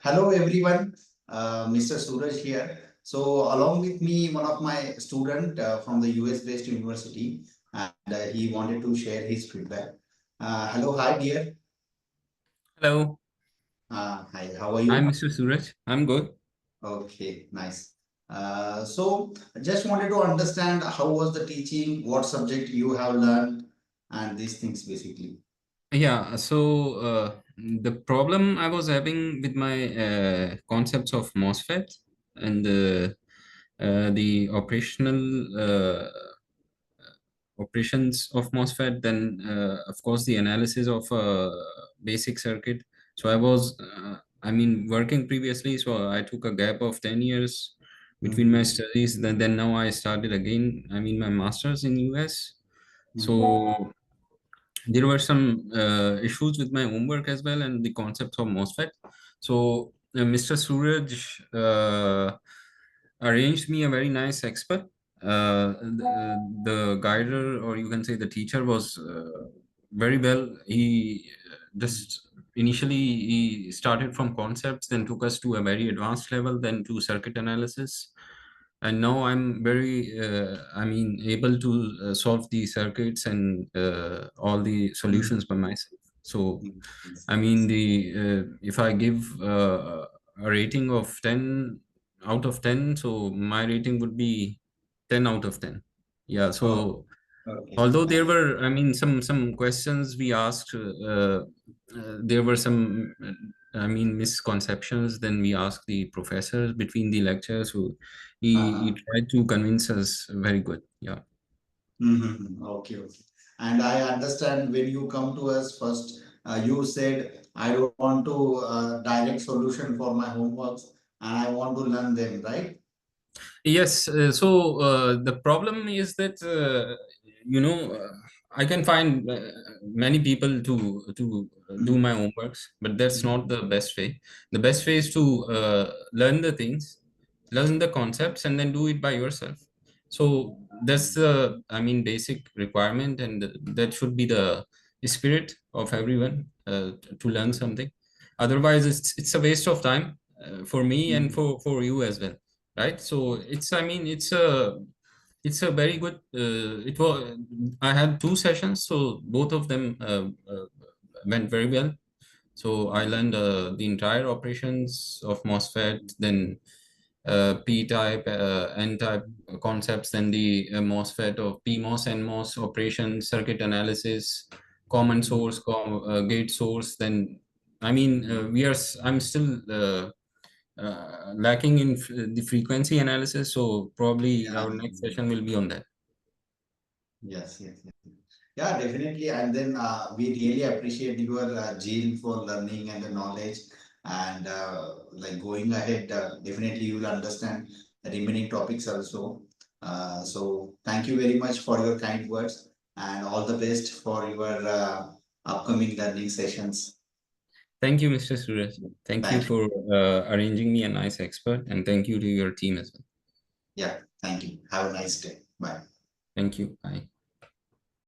Hello everyone, Mr. Suraj here. So along with me, one of my student from the US based university, and he wanted to share his feedback. Hello, hi dear. Hello, Hi, how are I'm you? Mr. Suraj. I'm good. Okay, nice. So just wanted to understand how was the teaching, what subject you have learned, and these things basically. Yeah, the problem I was having with my concepts of MOSFET and the operations of MOSFET, then of course the analysis of basic circuit. So I mean, working previously, so I took a gap of 10 years between my Mhm. studies. Then now I started again. I mean, my master's in US. Mhm. So there were some issues with my homework as well and the concepts of MOSFET. So Mr. Suraj arranged me a very nice expert. The guider, or you can say the teacher, was very well. He just initially he started from concepts, then took us to a very advanced level, then to circuit analysis, and now I'm very I mean able to solve the circuits and all the Mhm. solutions by myself. So Yes, I mean yes. the if I give a rating of 10 out of 10, so my rating would be 10 out of 10. Yeah, Oh, so okay, although there nice. were, I mean, some questions we asked, there were some, I mean, misconceptions. Then we asked the professors between the lectures, who he Uh-huh. tried to convince us very good. Yeah. Okay, okay. And I understand when you come to us first, you said, I don't want to direct solution for my homeworks and I want to learn them, right? Yes, the problem is that I can find many people to do my homeworks, but that's not the best way. The best way is to learn the things, learn the concepts, and then do it by yourself. So that's the, I mean, basic requirement, and that should be the spirit of everyone to learn something. Otherwise, it's a waste of time for me and Mhm. for you as well, right? So it's, I mean, it's a very good it was I had two sessions, so both of them went very well. So I learned the entire operations of MOSFET, then P type, N type concepts, then the MOSFET of PMOS, NMOS operations, circuit analysis, common source, gate source. Then I mean, I'm still lacking in the frequency analysis, so probably Yeah. our next session will be on that. Yes, yes, yes. Yeah, definitely. And then we really appreciate your zeal for learning and the knowledge. And like going ahead, definitely you will understand the remaining topics also. So thank you very much for your kind words and all the best for your upcoming learning sessions. Thank you, Mr. Suraj. Thank you Thank you. for arranging me a nice expert, and thank you to your team as well. Yeah, thank you. Have a nice day. Bye. Thank you. Bye.